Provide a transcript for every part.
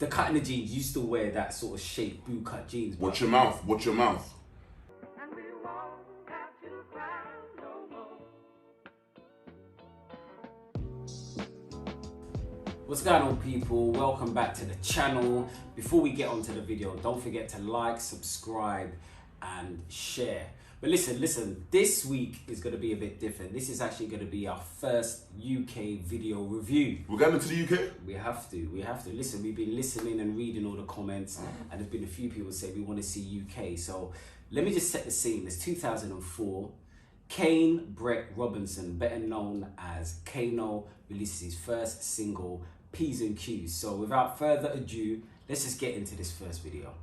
the cut in the jeans, you still wear that sort of shaped boot cut jeans. Watch your mouth, watch your mouth. What's going on, people? Welcome back to the channel. Before we get onto the video, don't forget to like, subscribe and share. But listen, this week is going to be a bit different. This is actually going to be our first UK video review. We're going to the UK? We have to. Listen, we've been listening and reading all the comments, and there's been a few people say we want to see UK. So let me just set the scene. It's 2004. Kane Brett Robinson, better known as Kano, releases his first single, P's and Q's. So without further ado, let's just get into this first video.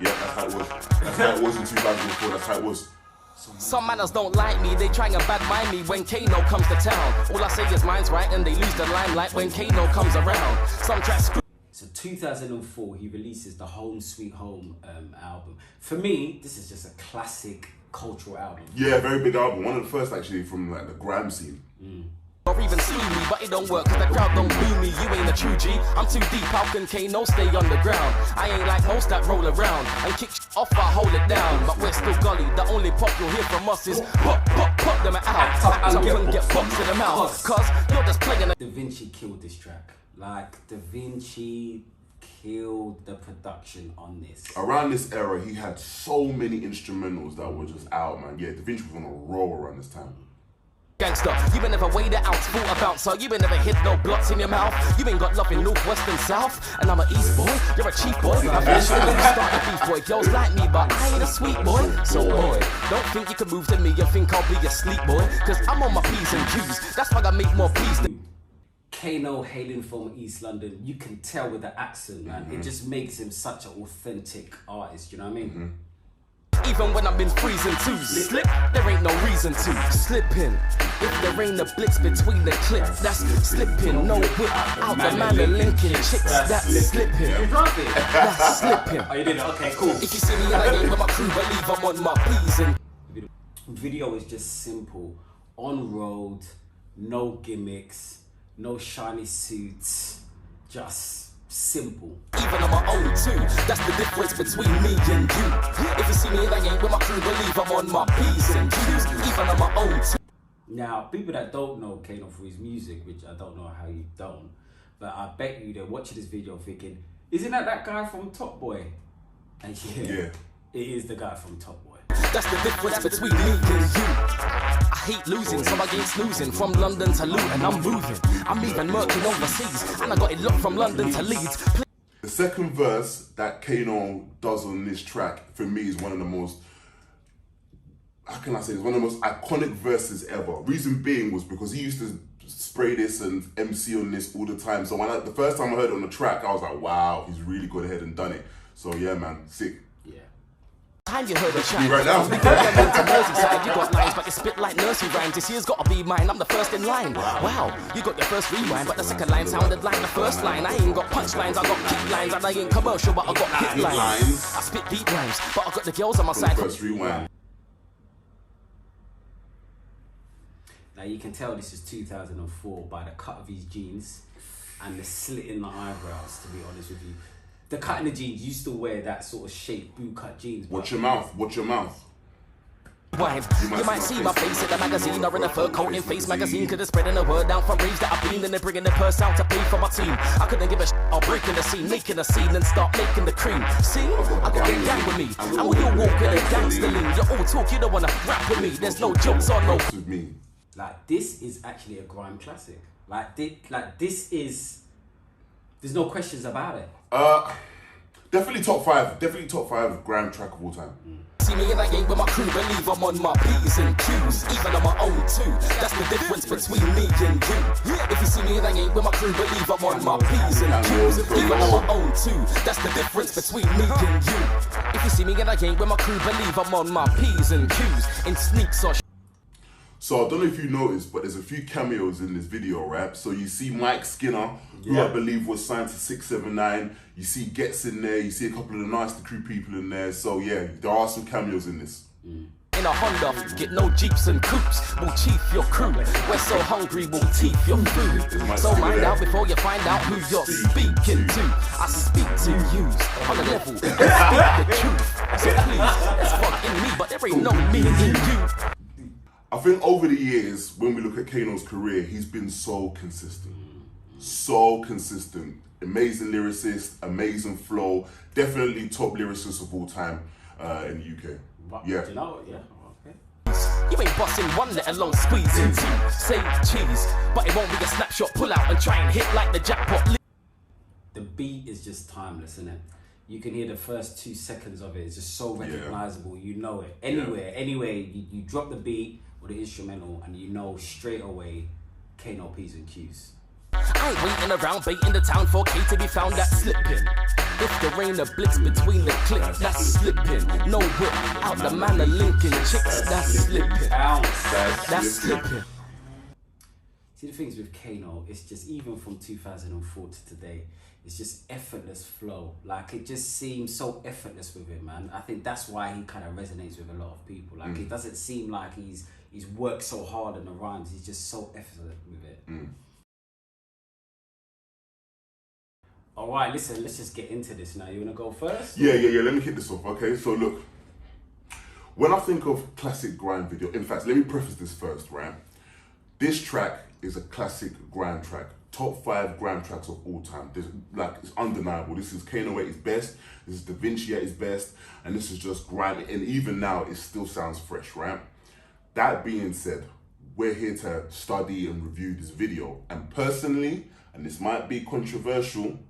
Yeah, that's how it was. That's how it was in 2004. That's how it was. Some manners don't like me, they try and bad mind me when Kano comes to town. All I say is mine's right and they lose the limelight when Kano comes around. Some tracks. So 2004, he releases the Home Sweet Home album. For me, this is just a classic cultural album. Yeah, very big album. One of the first actually from like the grime scene. Or even see me, but it don't work cause the crowd don't boo me. You ain't a true G, I'm too deep, how can Kano stay on the ground? I ain't like most that roll around and kick off, I hold it down. But we're still gully, the only pop you'll hear from us is pop them out. Some can get boxed in the mouth, cause you're just playing a... Da Vinci killed this track. Like, Da Vinci killed the production on this. Around this era, he had so many instrumentals that were just out, man. Yeah, Da Vinci was on a roll around this time. Gangster, you been never weighed it out, sport a bouncer. You been never hit no blocks in your mouth. You ain't got love in north, west and south. And I'm an east boy, you're a cheap boy. I feel sure you start a beef boy. Girls like me, but I ain't a sweet boy. So boy, don't think you can move to me and think I'll be a sleep boy. Cause I'm on my P's and Q's. That's why I make more P's than... Kano, hailing from East London, you can tell with the accent, man. It just makes him such an authentic artist, you know what I mean? Even when I've been freezing too. Slip, there ain't no reason to. Slipping, if there ain't a blitz between the clips, that's slipping. No whip out the man and linking chicks, that's slipping. That's slipping. Oh, you did it? Okay, cool. If you see me in a game with my crew, believe I'm on my P's and... Video is just simple. On road, no gimmicks, no shiny suits, just simple. Even on my own too, that's the difference between me and you. If you see me in a game with my crew, believe I'm on my P's and Q's. Even on my own too. Now, people that don't know Kano for his music, which I don't know how you don't, but I bet you they're watching this video thinking, isn't that guy from Top Boy? And yeah, it is the guy from Top Boy. That's the difference between me and you. I hate losing, so I ain't snoozing. From London to Luton, I'm moving. I'm even murking overseas, and I got it locked from London to Leeds. The second verse that Kano does on this track, for me, is one of the most, how can I say, it's one of the most iconic verses ever. Reason being was because he used to spray this and MC on this all the time. So when the first time I heard it on the track, I was like, wow, he's really gone ahead and done it. So yeah, man, sick. Time you heard a chant. Right now. You got lines, but you spit like nursery rhymes. This year's gotta be mine, I'm the first in line. Wow, you got your first rewind, but the second line sounded like the first line. I ain't got punchlines, I got kick lines, and I ain't commercial, but I got hit lines. I spit deep rhymes, but I got the girls on my side. First rewind. Now you can tell this is 2004 by the cut of his jeans and the slit in the eyebrows, to be honest with you. The cut in the jeans, you still wear that sort of shaped boot cut jeans. Watch your mouth, watch your mouth. You might see my face in the magazine or in a fur coat in Face magazine. Could have spreading the word down from raves that I've been, and they're bringing the purse out to pay for my team. I couldn't give a shit, I'll break in the scene, making a scene and start making the cream. See, I got a gang with me, and when you walk in a gangster lean, you're all talk, you don't wanna rap with me. There's no jokes or no with me. Like, this is actually a grime classic. This is, there's no questions about it. Definitely top five grime track of all time. See me in a game with my crew, believe I'm on my P's and Q's. Even on my own too, that's the difference between me and you. If you see me in a game with my crew, believe I'm on my P's and Q's. Even on my own too, that's the difference between me and you. If you see me in a game with my crew, believe I'm on my P's and Q's. In sneaks or So I don't know if you noticed, but there's a few cameos in this video, right? So you see Mike Skinner, who I believe was signed to 679. You see Gets in there. You see a couple of the Nasty Crew people in there. So yeah, there are some cameos in this. in in a Honda. Get no Jeeps and coupes, we'll chief your crew. We're so hungry, we'll teeth your food. So mind out before you find out who you're speaking to. I speak to you on a level and speak the truth. So please, let's fuck in me, but there ain't no me in you. I think over the years, when we look at Kano's career, he's been so consistent. So consistent. Amazing lyricist, amazing flow. Definitely top lyricist of all time in the UK. Yeah. You know, yeah. You ain't busting one, let alone squeezing two. Say cheese, but it won't be a snapshot. Pull out and try and hit like the jackpot. The beat is just timeless, isn't it? You can hear the first 2 seconds of it. It's just so recognizable. You know it. Anywhere, you drop the beat or the instrumental and you know straight away Kano P's and Q's. I ain't waiting around, baiting the town for K to be found that's slipping. If there ain't a blitz between the clips, that's slipping. No whip out the man of Lincoln chicks, that's slipping. That's slipping. See, the things with Kano, it's just even from 2004 to today, it's just effortless flow. Like it just seems so effortless with him, man. I think that's why he kind of resonates with a lot of people. Like it doesn't seem like he's worked so hard on the rhymes. He's just so effortless with it. All right, listen, let's just get into this now. You want to go first? Yeah. Let me kick this off. Okay, so look, when I think of classic grime video, in fact, let me preface this first, right? This track is a classic grime track. Top 5 grime tracks of all time. It's undeniable. This is Kano at his best. This is Da Vinci at his best. And this is just grime. And even now, it still sounds fresh, right? That being said, we're here to study and review this video. And personally, and this might be controversial,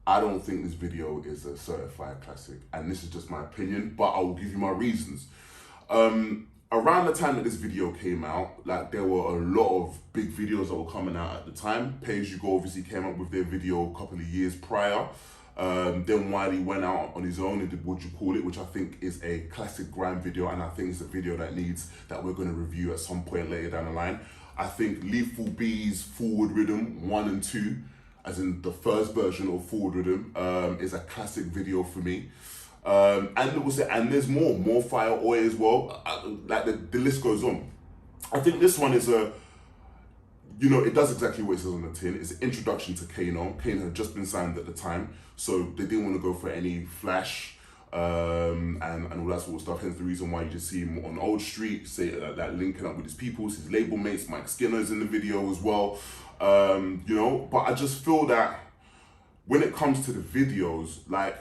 I don't think this video is a certified classic. And this is just my opinion, but I will give you my reasons. Around the time that this video came out, like there were a lot of big videos that were coming out at the time. Pay As You Go obviously came up with their video a couple of years prior. Then Wiley went out on his own and did Would You Call It, which I think is a classic grime video, and I think it's a video that we're going to review at some point later down the line. I think Lethal B's Forward Rhythm 1 and 2, as in the first version of Forward Rhythm, is a classic video for me. And there's more Fire Oi as well. Like the list goes on. I think this one is it does exactly what it says on the tin. It's an introduction to Kano. Kano had just been signed at the time, so they didn't want to go for any flash and all that sort of stuff. Hence the reason why you just see him on Old Street, like linking up with his peoples, his label mates. Mike Skinner's in the video as well. But I just feel that when it comes to the videos, like,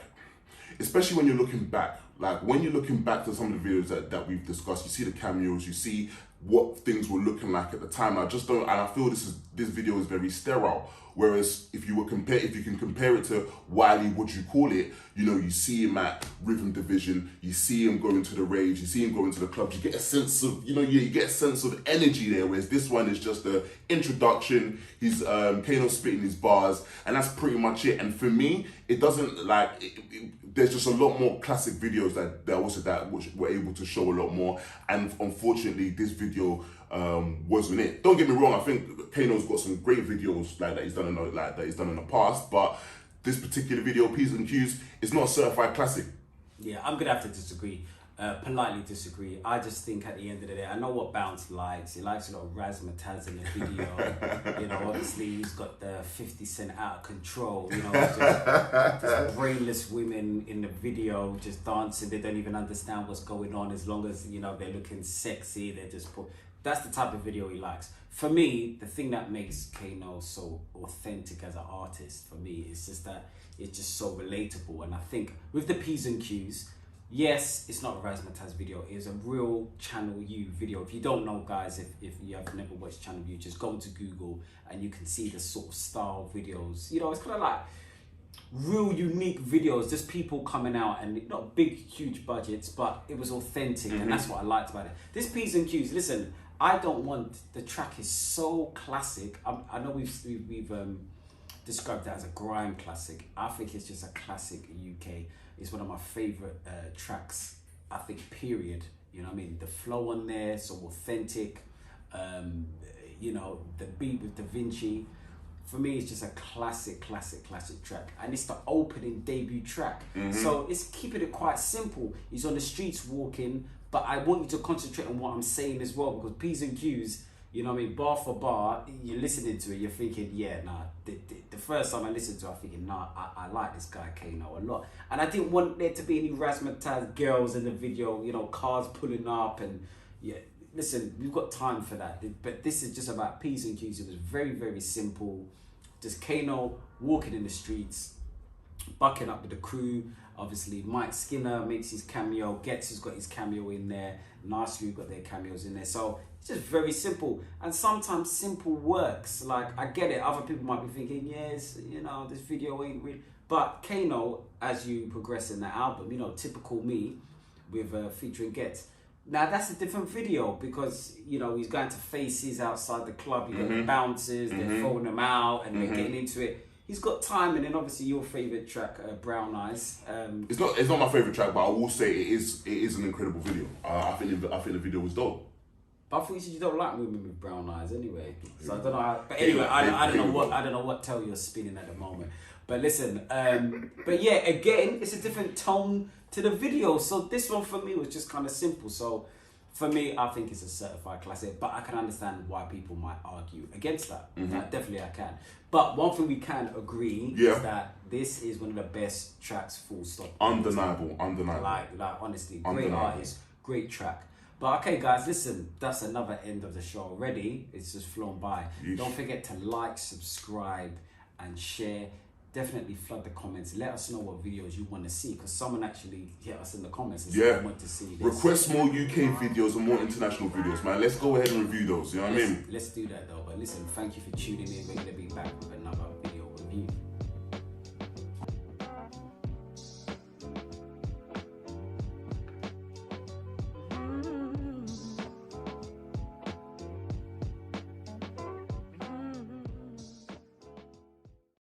especially when you're looking back, to some of the videos that we've discussed, you see the cameos, you see what things were looking like at the time. I just don't, and I feel this video is very sterile. Whereas if you can compare it to Wiley, Would You Call It, you see him at Rhythm Division, you see him going to the raves, you see him going to the clubs, you get a sense of, you get a sense of energy there, whereas this one is just the introduction. He's Kano spitting his bars, and that's pretty much it. And for me, it doesn't there's just a lot more classic videos that were able to show a lot more, and unfortunately this video wasn't it. Don't get me wrong, I think Kano's got some great videos that he's done in the past, but this particular video, P's and Q's, is not a certified classic. Yeah, I'm gonna have to disagree. Politely disagree. I just think at the end of the day, I know what Bounce likes. He likes a lot of razzmatazz in the video. Obviously he's got the 50 Cent Out of Control. Just brainless women in the video just dancing. They don't even understand what's going on. As long as they're looking sexy, they're just that's the type of video he likes. For me, the thing that makes Kano so authentic as an artist, for me, is just that it's just so relatable. And I think with the P's and Q's, yes, it's not a razzmatazz video. It's a real Channel U video. If you don't know, guys, if you have never watched Channel U, just go to Google and you can see the sort of style videos. It's kind of like real unique videos, just people coming out, and not big, huge budgets, but it was authentic, and that's what I liked about it. This P's and Q's, listen, I don't want, the track is so classic. I know we've described that as a grime classic. I think it's just a classic UK. It's one of my favorite tracks, I think, period. You know what I mean? The flow on there, so authentic. The beat with Da Vinci. For me, it's just a classic track. And it's the opening debut track. So it's keeping it quite simple. He's on the streets walking, but I want you to concentrate on what I'm saying as well, because P's and Q's, you know what I mean, bar for bar, you're listening to it, you're thinking, yeah, nah, the first time I listened to it, I'm thinking, nah, I like this guy Kano a lot. And I didn't want there to be any razzmatazz girls in the video, you know, cars pulling up, and yeah, listen, we've got time for that. But this is just about P's and Q's. It was very, very simple. Just Kano walking in the streets, bucking up with the crew. Obviously, Mike Skinner makes his cameo. Getz has got his cameo in there. Nasri got their cameos in there. So it's just very simple. And sometimes simple works. Like, I get it. Other people might be thinking, yes, you know, this video ain't real. But Kano, as you progress in the album, you know, typical me with featuring Getz. Now, that's a different video because, you know, he's going to faces outside the club. You got the bouncers, they're throwing them out and they're getting into it. He's got time, and then obviously your favourite track, Brown Eyes. It's not my favourite track, but I will say it is an incredible video. I think the video was dope. But I thought you said you don't like women with brown eyes anyway. So I don't know how. But anyway, I don't know what tail you're spinning at the moment. But listen, but yeah, again, it's a different tone to the video. So this one for me was just kind of simple. So for me, I think it's a certified classic. But I can understand why people might argue against that. Definitely, I can. But one thing we can agree is that this is one of the best tracks. Full stop. Undeniable. Like honestly, great artist, great track. But okay, guys, listen, that's another end of the show already. It's just flown by. Yeesh. Don't forget to like, subscribe, and share. Definitely flood the comments. Let us know what videos you want to see, because someone actually hit us in the comments and said they want to see this. Request more UK videos and more international videos, man. Let's go ahead and review those. You know what I mean? Let's do that though. But listen, thank you for tuning in. We're going to be back with another video review.